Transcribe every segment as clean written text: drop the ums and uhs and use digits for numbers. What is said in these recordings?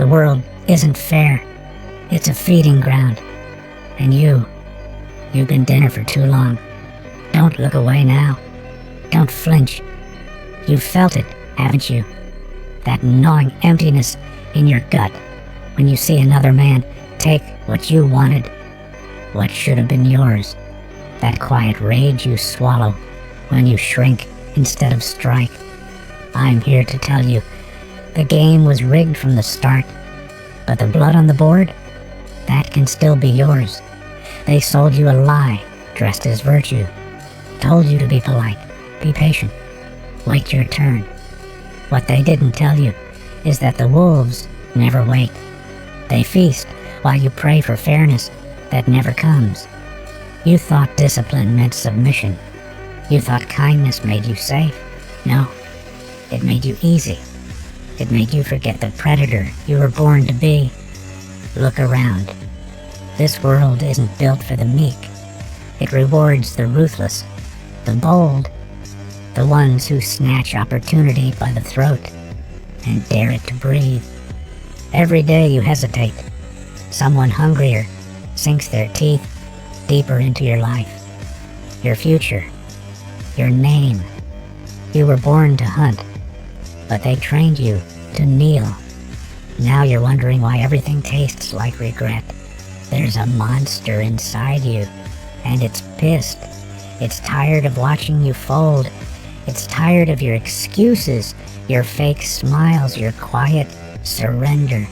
The world isn't fair. It's a feeding ground. And you've been dinner for too long. Don't look away now. Don't flinch. You've felt it, haven't you? That gnawing emptiness in your gut when you see another man take what you wanted, what should have been yours. That quiet rage you swallow when you shrink instead of strike. I'm here to tell you, the game was rigged from the start, but the blood on the board, that can still be yours. They sold you a lie dressed as virtue, told you to be polite, be patient, wait your turn. What they didn't tell you is that the wolves never wait. They feast while you pray for fairness that never comes. You thought discipline meant submission. You thought kindness made you safe. No, it made you easy. It made you forget the predator you were born to be. Look around. This world isn't built for the meek. It rewards the ruthless, the bold, the ones who snatch opportunity by the throat and dare it to breathe. Every day you hesitate. Someone hungrier sinks their teeth deeper into your life, your future, your name. You were born to hunt, but they trained you to kneel. Now you're wondering why everything tastes like regret. There's a monster inside you, and it's pissed. It's tired of watching you fold. It's tired of your excuses, your fake smiles, your quiet surrender.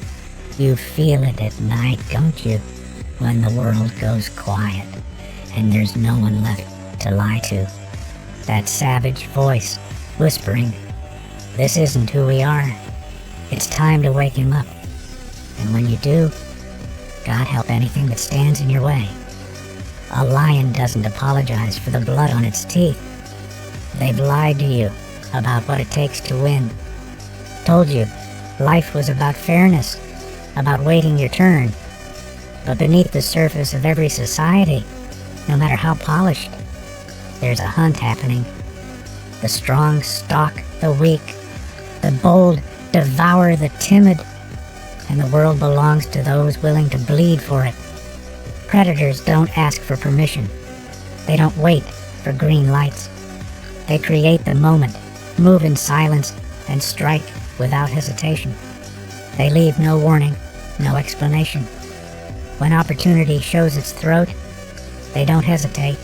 You feel it at night, don't you? When the world goes quiet, and there's no one left to lie to. That savage voice whispering, "This isn't who we are." It's time to wake him up. And when you do, God help anything that stands in your way. A lion doesn't apologize for the blood on its teeth. They've lied to you about what it takes to win. Told you life was about fairness, about waiting your turn. But beneath the surface of every society, no matter how polished, there's a hunt happening. The strong stalk the weak. The bold devour the timid. And the world belongs to those willing to bleed for it. Predators don't ask for permission. They don't wait for green lights. They create the moment, move in silence, and strike without hesitation. They leave no warning, no explanation. When opportunity shows its throat, they don't hesitate.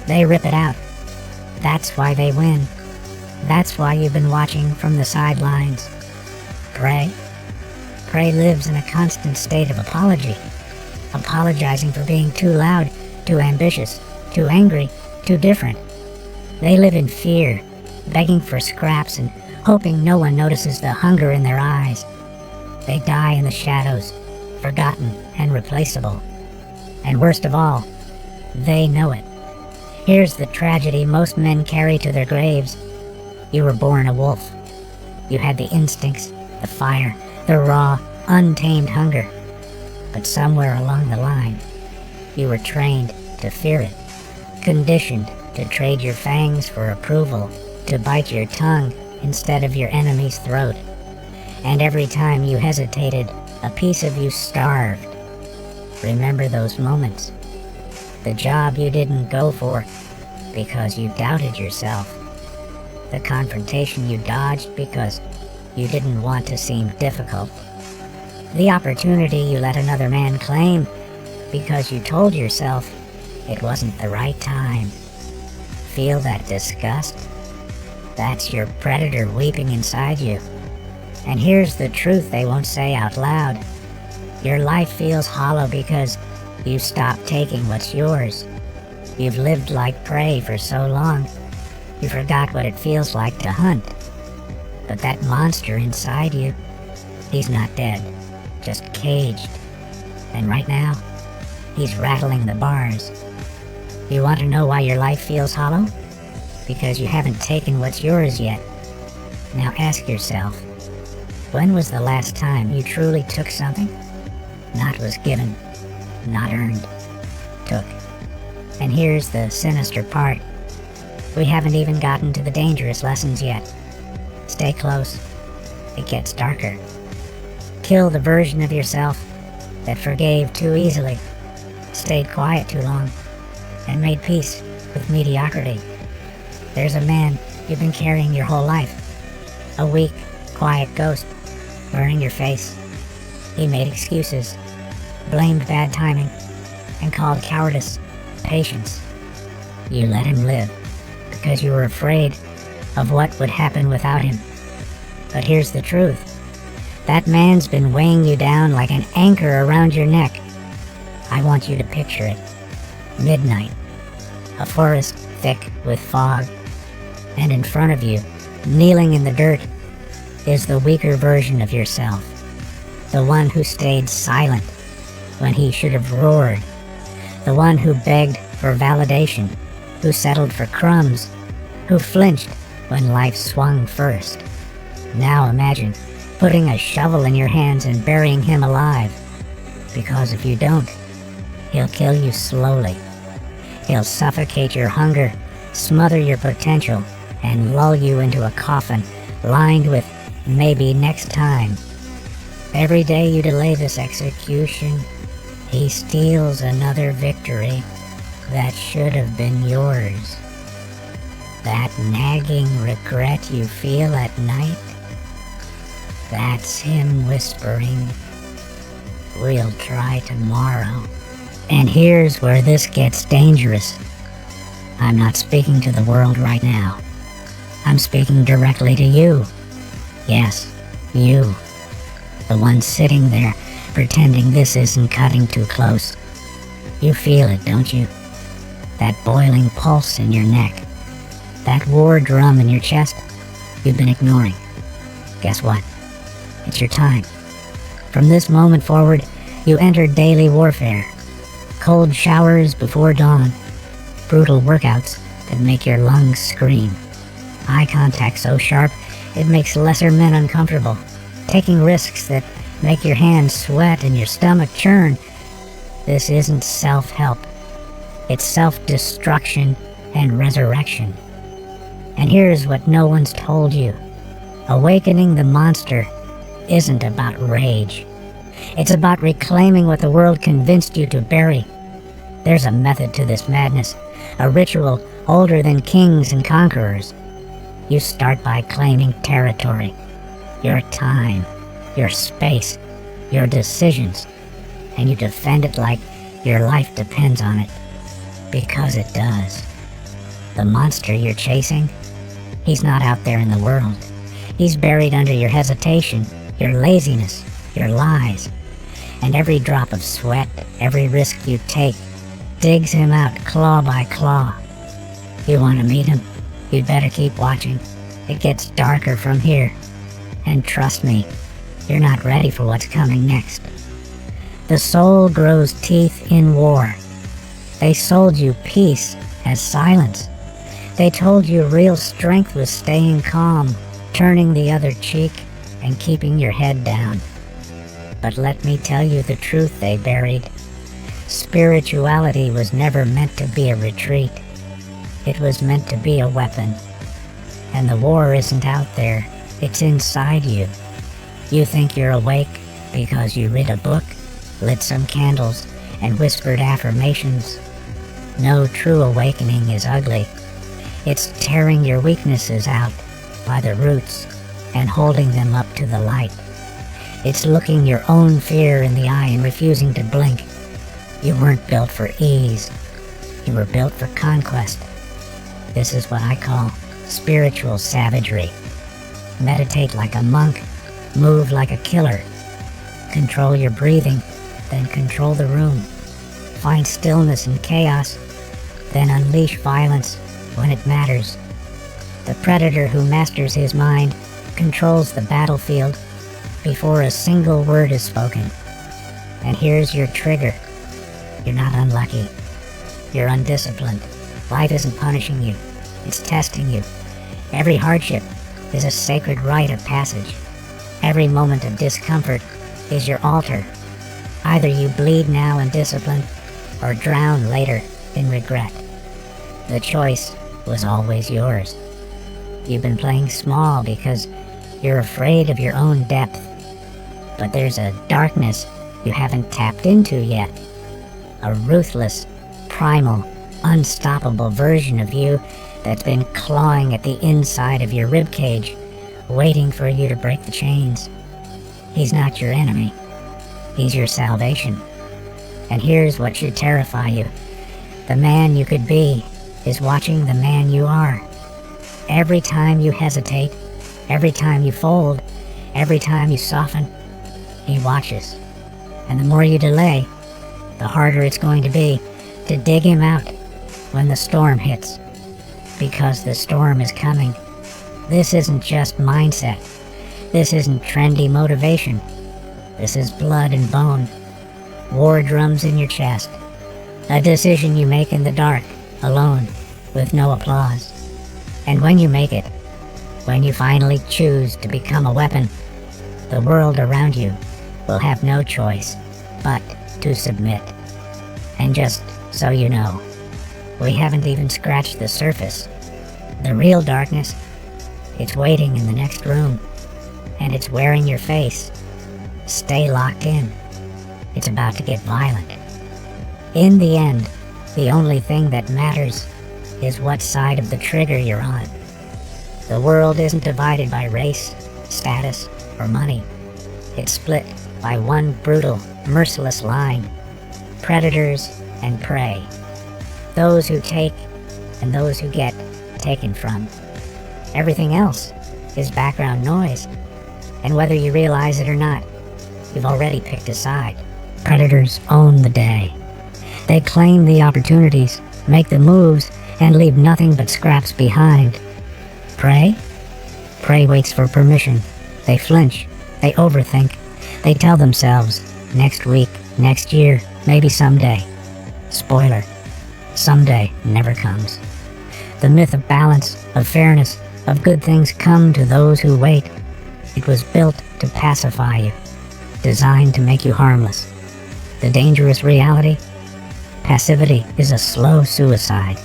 They rip it out. That's why they win. That's why you've been watching from the sidelines. Prey lives in a constant state of apology, apologizing for being too loud, too ambitious, too angry, too different. They live in fear, begging for scraps and hoping no one notices the hunger in their eyes. They die in the shadows, forgotten and replaceable. And worst of all, they know it. Here's the tragedy most men carry to their graves. You were born a wolf. You had the instincts, the fire, the raw, untamed hunger. But somewhere along the line, you were trained to fear it, conditioned to trade your fangs for approval, to bite your tongue instead of your enemy's throat. And every time you hesitated, a piece of you starved. Remember those moments. The job you didn't go for because you doubted yourself. The confrontation you dodged because you didn't want to seem difficult. The opportunity you let another man claim because you told yourself it wasn't the right time. Feel that disgust? That's your predator weeping inside you. And here's the truth they won't say out loud. Your life feels hollow because you stopped taking what's yours. You've lived like prey for so long, you forgot what it feels like to hunt. But that monster inside you, he's not dead, just caged. And right now, he's rattling the bars. You want to know why your life feels hollow? Because you haven't taken what's yours yet. Now ask yourself, when was the last time you truly took something? Not was given, not earned, took. And here's the sinister part. We haven't even gotten to the dangerous lessons yet. Stay close. It gets darker. Kill the version of yourself that forgave too easily, stayed quiet too long, and made peace with mediocrity. There's a man you've been carrying your whole life, a weak, quiet ghost, burning your face. He made excuses, blamed bad timing, and called cowardice patience. You let him live because you were afraid of what would happen without him. But here's the truth. That man's been weighing you down like an anchor around your neck. I want you to picture it. Midnight, a forest thick with fog, and in front of you, kneeling in the dirt, is the weaker version of yourself. The one who stayed silent when he should have roared. The one who begged for validation, who settled for crumbs, who flinched when life swung first. Now imagine putting a shovel in your hands and burying him alive. Because if you don't, he'll kill you slowly. He'll suffocate your hunger, smother your potential, and lull you into a coffin lined with maybe next time. Every day you delay this execution, he steals another victory that should have been yours. That nagging regret you feel at night, that's him whispering, "We'll try tomorrow." And here's where this gets dangerous. I'm not speaking to the world right now. I'm speaking directly to you. Yes, you. The one sitting there, pretending this isn't cutting too close. You feel it, don't you? That boiling pulse in your neck. That war drum in your chest you've been ignoring. Guess what? It's your time. From this moment forward, you enter daily warfare. Cold showers before dawn. Brutal workouts that make your lungs scream. Eye contact so sharp, it makes lesser men uncomfortable. Taking risks that make your hands sweat and your stomach churn. This isn't self-help. It's self-destruction and resurrection. And here's what no one's told you. Awakening the monster isn't about rage. It's about reclaiming what the world convinced you to bury. There's a method to this madness, a ritual older than kings and conquerors. You start by claiming territory, your time, your space, your decisions, and you defend it like your life depends on it, because it does. The monster you're chasing, he's not out there in the world. He's buried under your hesitation, your laziness, your lies, and every drop of sweat, every risk you take, digs him out claw by claw. You want to meet him? You'd better keep watching. It gets darker from here. And trust me, you're not ready for what's coming next. The soul grows teeth in war. They sold you peace as silence. They told you real strength was staying calm, turning the other cheek, and keeping your head down. But let me tell you the truth they buried. Spirituality was never meant to be a retreat. It was meant to be a weapon. And the war isn't out there, it's inside you. You think you're awake because you read a book, lit some candles, and whispered affirmations. No true awakening is ugly. It's tearing your weaknesses out by the roots and holding them up to the light. It's looking your own fear in the eye and refusing to blink. You weren't built for ease. You were built for conquest. This is what I call spiritual savagery. Meditate like a monk, move like a killer. Control your breathing, then control the room. Find stillness in chaos, then unleash violence when it matters. The predator who masters his mind controls the battlefield before a single word is spoken. And here's your trigger. You're not unlucky. You're undisciplined. Life isn't punishing you. It's testing you. Every hardship is a sacred rite of passage. Every moment of discomfort is your altar. Either you bleed now in discipline or drown later in regret. The choice was always yours. You've been playing small because you're afraid of your own depth. But there's a darkness you haven't tapped into yet. A ruthless, primal, unstoppable version of you that's been clawing at the inside of your ribcage, waiting for you to break the chains. He's not your enemy. He's your salvation. And here's what should terrify you. The man you could be is watching the man you are. Every time you hesitate, every time you fold, every time you soften, he watches. And the more you delay, the harder it's going to be to dig him out when the storm hits. Because the storm is coming. This isn't just mindset. This isn't trendy motivation. This is blood and bone. War drums in your chest. A decision you make in the dark, alone, with no applause. And when you make it, when you finally choose to become a weapon, the world around you will have no choice but to submit. And just so you know, we haven't even scratched the surface. The real darkness, it's waiting in the next room, and it's wearing your face. Stay locked in. It's about to get violent. In the end, the only thing that matters is what side of the trigger you're on. The world isn't divided by race, status, or money. It's split by one brutal, merciless line. Predators and prey. Those who take and those who get taken from. Everything else is background noise. And whether you realize it or not, you've already picked a side. Predators own the day. They claim the opportunities, make the moves, and leave nothing but scraps behind. Prey? Prey waits for permission. They flinch. They overthink. They tell themselves, next week, next year, maybe someday. Spoiler, someday never comes. The myth of balance, of fairness, of good things come to those who wait. It was built to pacify you, designed to make you harmless. The dangerous reality? Passivity is a slow suicide.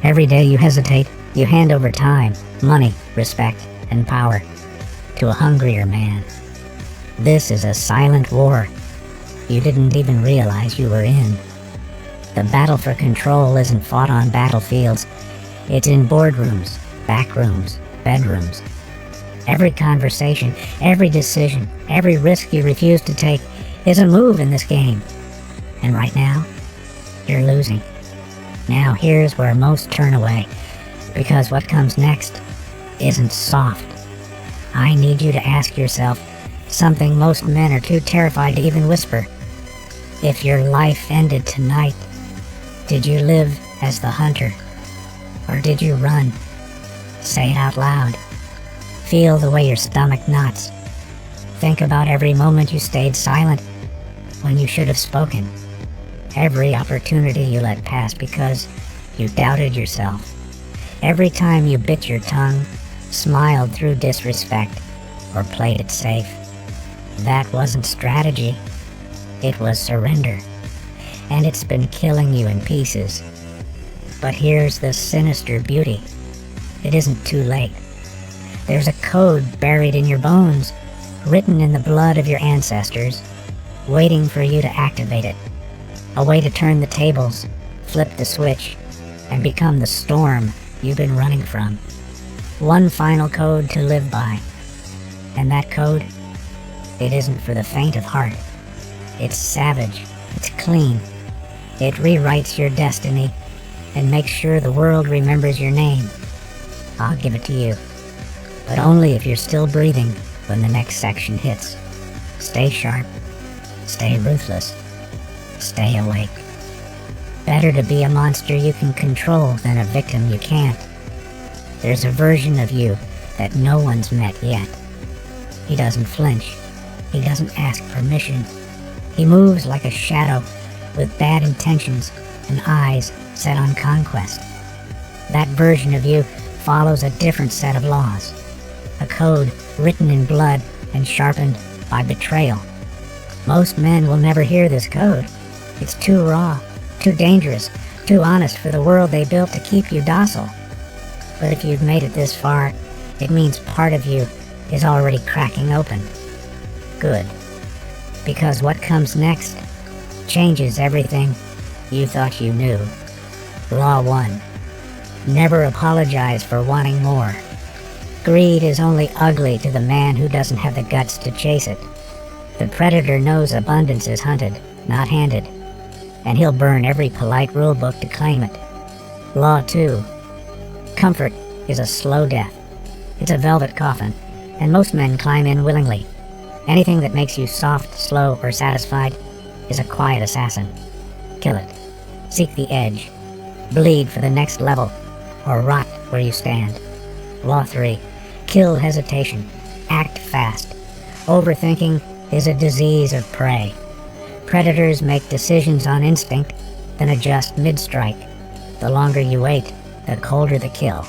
Every day you hesitate, you hand over time, money, respect, and power to a hungrier man. This is a silent war you didn't even realize you were in. The battle for control isn't fought on battlefields. It's in boardrooms, back rooms, bedrooms. Every conversation, every decision, every risk you refuse to take is a move in this game. And right now, you're losing. Now here's where most turn away, because what comes next isn't soft. I need you to ask yourself something most men are too terrified to even whisper. If your life ended tonight, did you live as the hunter, or did you run? Say it out loud. Feel the way your stomach knots. Think about every moment you stayed silent when you should have spoken. Every opportunity you let pass because you doubted yourself. Every time you bit your tongue, smiled through disrespect, or played it safe. That wasn't strategy. It was surrender. And it's been killing you in pieces. But here's the sinister beauty. It isn't too late. There's a code buried in your bones, written in the blood of your ancestors, waiting for you to activate it. A way to turn the tables, flip the switch, and become the storm you've been running from. One final code to live by. And that code, it isn't for the faint of heart. It's savage. It's clean. It rewrites your destiny and makes sure the world remembers your name. I'll give it to you. But only if you're still breathing when the next section hits. Stay sharp. Stay ruthless. Stay awake. Better to be a monster you can control than a victim you can't. There's a version of you that no one's met yet. He doesn't flinch. He doesn't ask permission. He moves like a shadow with bad intentions and eyes set on conquest. That version of you follows a different set of laws. A code written in blood and sharpened by betrayal. Most men will never hear this code. It's too raw, too dangerous, too honest for the world they built to keep you docile. But if you've made it this far, it means part of you is already cracking open. Good. Because what comes next changes everything you thought you knew. Law 1. Never apologize for wanting more. Greed is only ugly to the man who doesn't have the guts to chase it. The predator knows abundance is hunted, not handed, and he'll burn every polite rule book to claim it. Law 2. Comfort is a slow death. It's a velvet coffin, and most men climb in willingly. Anything that makes you soft, slow, or satisfied is a quiet assassin. Kill it. Seek the edge. Bleed for the next level, or rot where you stand. Law 3. Kill hesitation. Act fast. Overthinking is a disease of prey. Predators make decisions on instinct, then adjust mid-strike. The longer you wait, the colder the kill.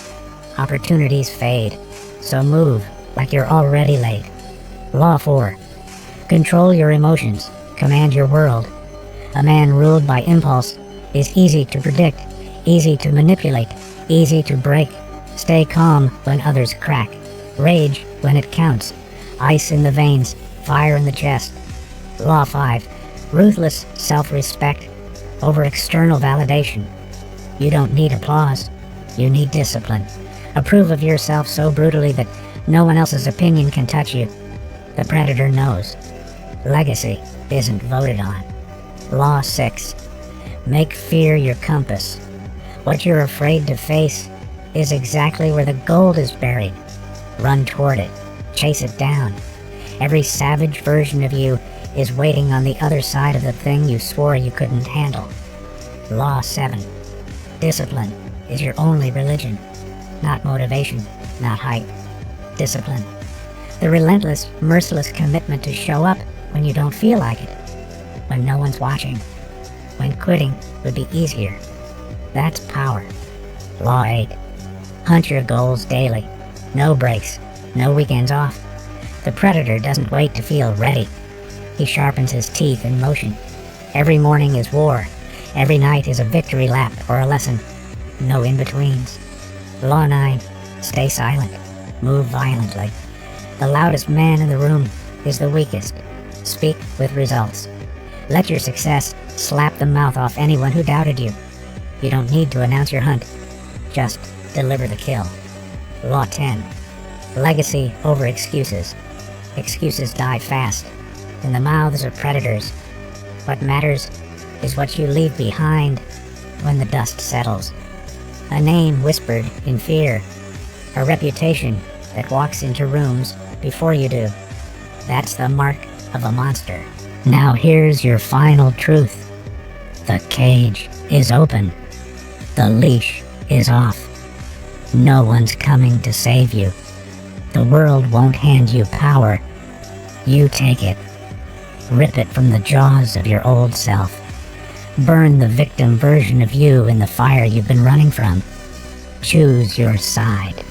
Opportunities fade, so move like you're already late. Law 4. Control your emotions. Command your world. A man ruled by impulse is easy to predict, easy to manipulate, easy to break. Stay calm when others crack. Rage when it counts. Ice in the veins, fire in the chest. Law 5. Ruthless self-respect over external validation. You don't need applause. You need discipline. Approve of yourself so brutally that no one else's opinion can touch you. The predator knows. Legacy isn't voted on. Law 6. Make fear your compass. What you're afraid to face is exactly where the gold is buried. Run toward it. Chase it down. Every savage version of you is waiting on the other side of the thing you swore you couldn't handle. Law 7. Discipline is your only religion. Not motivation, not hype. Discipline. The relentless, merciless commitment to show up when you don't feel like it. When no one's watching. When quitting would be easier. That's power. Law 8. Hunt your goals daily. No breaks. No weekends off. The predator doesn't wait to feel ready. He sharpens his teeth in motion. Every morning is war. Every night is a victory lap or a lesson. No in-betweens. Law 9. Stay silent. Move violently. The loudest man in the room is the weakest. Speak with results. Let your success slap the mouth off anyone who doubted you. You don't need to announce your hunt. Just deliver the kill. Law 10. Legacy over excuses. Excuses die fast in the mouths of predators. What matters is what you leave behind when the dust settles. A name whispered in fear. A reputation that walks into rooms before you do. That's the mark of a monster. Now here's your final truth. The cage is open. The leash is off. No one's coming to save you. The world won't hand you power. You take it. Rip it from the jaws of your old self. Burn the victim version of you in the fire you've been running from. Choose your side.